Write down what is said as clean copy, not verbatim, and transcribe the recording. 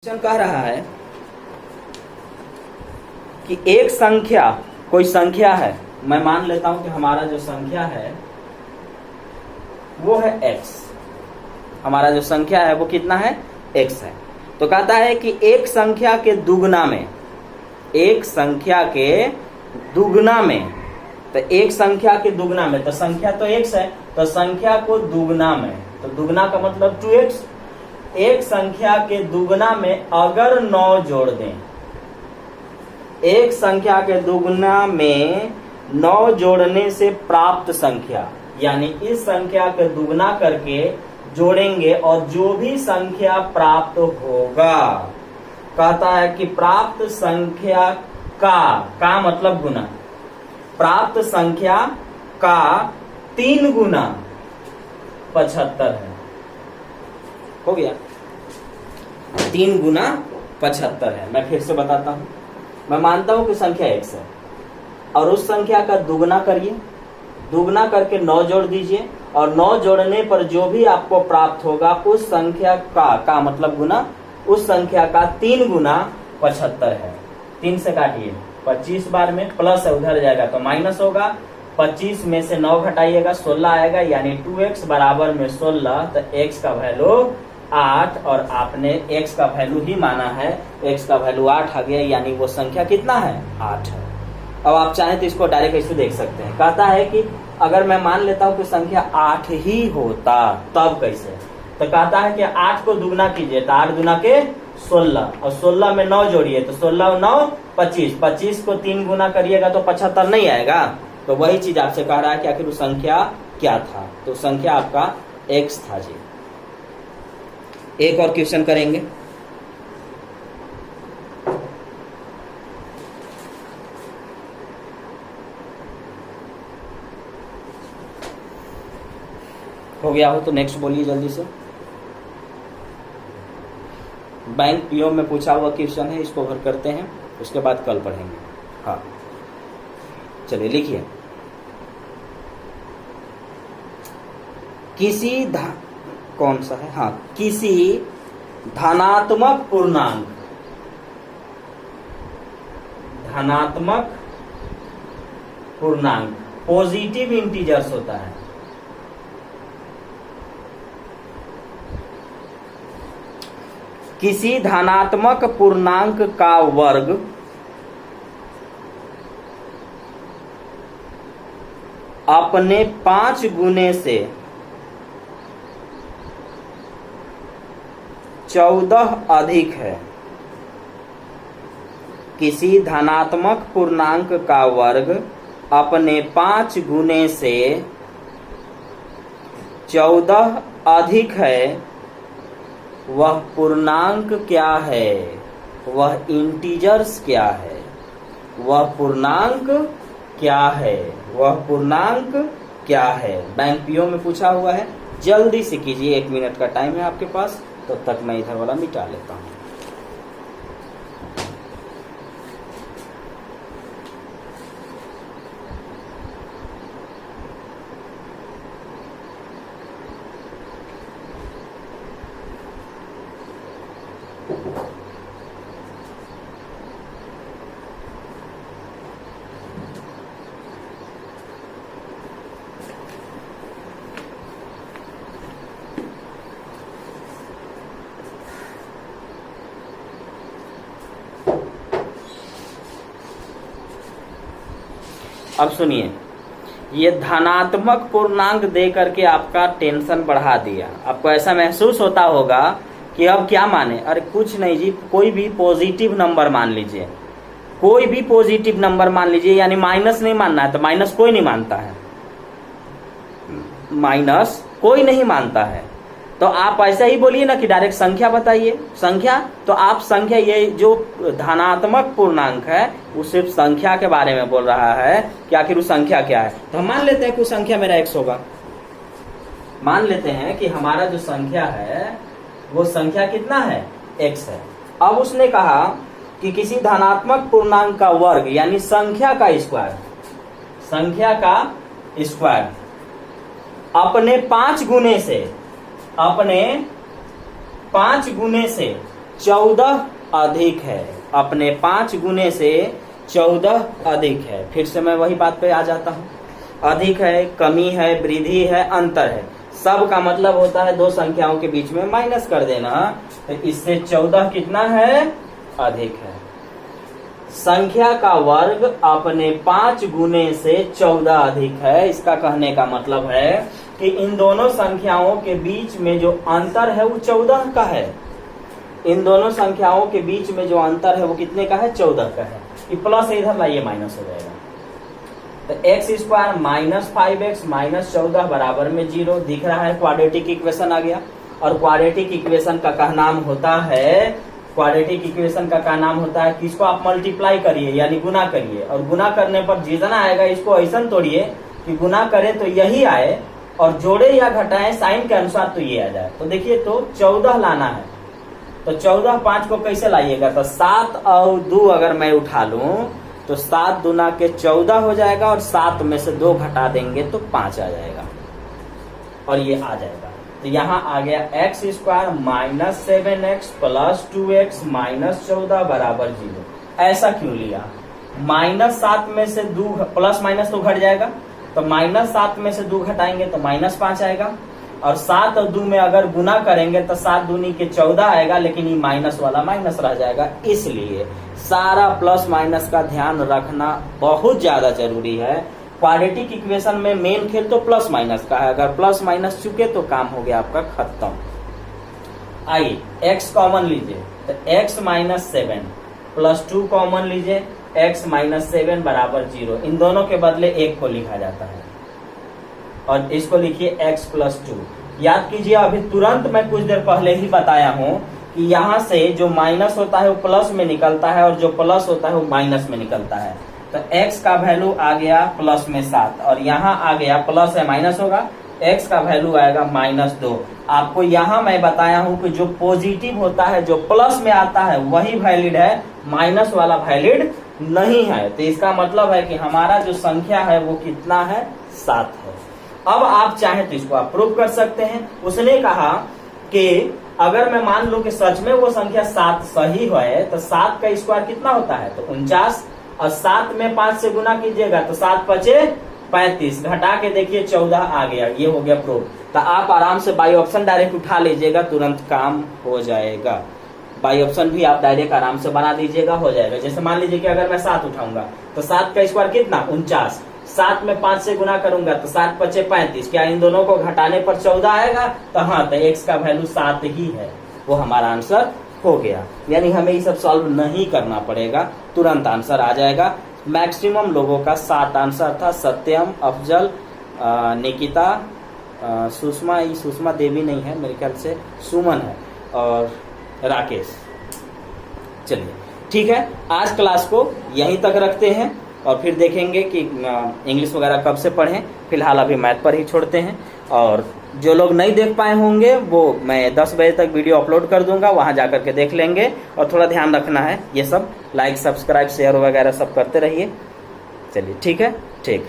Question कह रहा है कि एक संख्या, कोई संख्या है, मैं मान लेता हूं कि हमारा जो संख्या है वो है x। हमारा जो संख्या है वो कितना है? x है। तो कहता है कि एक संख्या के दुगना में, एक संख्या के दुगना में, तो एक संख्या के दुगना में, तो संख्या तो x है, तो संख्या को दुगना में, तो दुगना का मतलब 2x। एक संख्या के दुगना में अगर 9 जोड़ दें, एक संख्या के दुगना में 9 जोड़ने से प्राप्त संख्या, यानी इस संख्या के दुगना करके जोड़ेंगे और जो भी संख्या प्राप्त होगा, कहता है कि प्राप्त संख्या का मतलब गुना, प्राप्त संख्या का 3 गुना 75 है। हो गया, 3 गुना 75 है। मैं फिर से बताता हूं, मैं मानता हूं कि संख्या x है और उस संख्या का दुगना करिए, दुगना करके 9 जोड़ दीजिए और 9 जोड़ने पर जो भी आपको प्राप्त होगा उस संख्या का मतलब गुना, उस संख्या का 3 गुना 75 है। 3 से काटिए, 25 बार में प्लस है, उधर जाएगा तो माइनस होगा, 25 में से 9 घटाइएगा 16 आएगा, यानी 2x बराबर में 16। तो x का वैल्यू 8 और आपने x का वैल्यू ही माना है, x का वैल्यू 8 आ गया, यानी वो संख्या कितना है? 8 है। अब आप चाहें तो इसको डायरेक्ट ऐसे देख सकते हैं। कहता है कि अगर मैं मान लेता हूं कि संख्या 8 ही होता तब कैसे? तो कहता है कि 8 को दुगना कीजिए, तो 8 गुना के 16 और 16 में 9 जोड़िए, तो 16 और 9 25, 25 को 3 गुना करिएगा तो 75 नहीं आएगा। तो वही चीज आपसे कह रहा है कि आखिर वो संख्या क्या था? तो संख्या आपका x था जी। एक और क्वेश्चन करेंगे। हो गया हो तो नेक्स्ट बोलिए जल्दी से। बैंक पीओ में पूछा हुआ क्वेश्चन है, इसको भर करते हैं, उसके बाद कल पढ़ेंगे। हाँ चलिए लिखिए। कौन सा है? हाँ, किसी धनात्मक पूर्णांक, धनात्मक पूर्णांक पॉजिटिव इंटीजर्स होता है, किसी धनात्मक पूर्णांक का वर्ग अपने 5 गुने से 14 अधिक है। किसी धनात्मक पूर्णांक का वर्ग अपने 5 गुने से 14 अधिक है, वह पूर्णांक क्या है? वह इंटीजर्स क्या है? वह पूर्णांक क्या है? वह पूर्णांक क्या है? बैंक पीओ में पूछा हुआ है, जल्दी से कीजिए, 1 मिनट का टाइम है आपके पास, तो तक मैं इधर वाला मिटा लेता हूं। अब सुनिए, ये धनात्मक पूर्णांक दे करके आपका टेंशन बढ़ा दिया। आपको ऐसा महसूस होता होगा कि अब क्या माने? अरे कुछ नहीं जी, कोई भी पॉजिटिव नंबर मान लीजिए, कोई भी पॉजिटिव नंबर मान लीजिए, यानी माइनस नहीं मानना है। तो माइनस कोई नहीं मानता है, माइनस कोई नहीं मानता है। तो आप ऐसा ही बोलिए ना कि डायरेक्ट संख्या बताइए, संख्या। तो आप संख्या, ये जो धनात्मक पूर्णांक है वो सिर्फ संख्या के बारे में बोल रहा है कि आखिर वो संख्या क्या है। तो हम मान लेते हैं कि संख्या मेरा x होगा, मान लेते हैं कि हमारा जो संख्या है वो संख्या कितना है? x है। अब उसने कहा कि किसी धनात्मक पूर्णांक का वर्ग, यानी संख्या का स्क्वायर, संख्या का स्क्वायर अपने 5 गुने से, अपने 5 गुने से 14 अधिक है, अपने 5 गुने से 14 अधिक है। फिर से मैं वही बात पे आ जाता हूँ, अधिक है, कमी है, वृद्धि है, अंतर है, सब का मतलब होता है दो संख्याओं के बीच में माइनस कर देना। तो इससे 14 कितना है? अधिक है। संख्या का वर्ग अपने 5 गुने से 14 अधिक है। इसका कहने का मतलब है कि इन दोनों संख्याओं के बीच में जो अंतर है वो 14 का है। इन दोनों संख्याओं के बीच में जो अंतर है वो कितने का है? 14 का है। ये प्लस इधर लाइए, माइनस हो जाएगा। तो x square minus 5x minus 14 बराबर में 0 दिख रहा है। क्वाड्रेटिक इक्वेशन आ गया। और क्वाड्रेटिक इक्वेशन का क्या नाम होता है? क्वाड्रेटिक इक्वेशन का क्या नाम होता है? किसको आप मल्टीप्लाई करिए यानी गुना करिए, और गुना करने पर जितना आएगा इसको ऐसा तोड़िए कि गुना करें तो यही आए और जोड़े या घटाएं साइन के अनुसार तो ये आ जाए। तो देखिए, तो 14 लाना है, तो 14 5 को कैसे लाइएगा? तो 7 और 2 अगर मैं उठा लूं तो 7 दूना के 14 हो जाएगा, और 7 में से 2 घटा देंगे तो 5 आ जाएगा, और ये आ जाएगा। तो यहाँ आ गया x square minus 7x plus 2x minus 14 बराबर 0। ऐसा क्यों लिया? माइनस 7 में से 2 प्लस माइनस तो घट जाएगा, तो माइनस 7 में से 2 घटाएंगे तो माइनस 5 आएगा, और 7 और 2 में अगर गुना करेंगे तो 7 दूनी के 14 आएगा, लेकिन ये माइनस वाला माइनस रह जाएगा। इसलिए सारा प्लस माइनस का ध्यान रखना बहुत ज्यादा जरूरी है। क्वाड्रेटिक इक्वेशन में मेन खेल तो प्लस माइनस का है। अगर प्लस माइनस चुके तो काम हो गया आपका खत्म। आइए x कॉमन लीजिए, तो x माइनस 7 प्लस 2 कॉमन लीजिए, x माइनस 7 बराबर 0। इन दोनों के बदले 1 को लिखा जाता है, और इसको लिखिए x प्लस 2। याद कीजिए, अभी तुरंत मैं कुछ देर पहले ही बताया हूं कि यहाँ से जो माइनस होता है वो प्लस में निकलता है, और जो प्लस होता है वो माइनस में निकलता है। तो x का वैल्यू आ गया प्लस में 7, और यहाँ आ गया प्लस है माइनस होगा, x का वैल्यू आएगा माइनस 2। आपको यहाँ मैं बताया हूँ कि जो पॉजिटिव होता है, जो प्लस में आता है वही वैलिड है, माइनस वाला वैलिड नहीं है। तो इसका मतलब है कि हमारा जो संख्या है वो कितना है? 7 है। अब आप चाहें तो इसको आप प्रूव कर सकते हैं। उसने कहा कि अगर मैं मान लूं कि सच में वो संख्या 7 सही है, तो 7 का स्क्वायर कितना होता है? तो 49, और 7 में 5 से गुना कीजिएगा तो 7 5 35, घटा के देखिए 14 आ गया। ये हो गया प्रूफ। तो आप आराम से बाई ऑप्शन डायरेक्ट उठा लीजिएगा, तुरंत काम हो जाएगा। बाई ऑप्शन भी आप डायरेक्ट आराम से बना दीजिएगा, हो जाएगा। जैसे मान लीजिए कि अगर मैं 7 उठाऊंगा तो 7 का स्क्वायर कितना? 49, 7 में 5 से गुना करूंगा तो 7 5 35, क्या इन दोनों को घटाने पर 14 आएगा? तो हाँ, तो x का वैल्यू 7 ही है, वो हमारा आंसर हो गया। यानी हमें ये सब सॉल्व नहीं करना पड़ेगा, तुरंत आंसर आ जाएगा। मैक्सिमम लोगों का 7 आंसर था। सत्यम, अफजल, निकिता, सुषमा देवी नहीं है मेरे ख्याल से, सुमन है, और राकेश। चलिए ठीक है, आज क्लास को यहीं तक रखते हैं, और फिर देखेंगे कि इंग्लिश वगैरह कब से पढ़ें। फिलहाल अभी मैथ पर ही छोड़ते हैं, और जो लोग नहीं देख पाए होंगे वो मैं 10 बजे तक वीडियो अपलोड कर दूंगा, वहां जाकर के देख लेंगे। और थोड़ा ध्यान रखना है, ये सब लाइक सब्सक्राइब शेयर वगैरह सब करते रहिए। चलिए ठीक है, ठीक।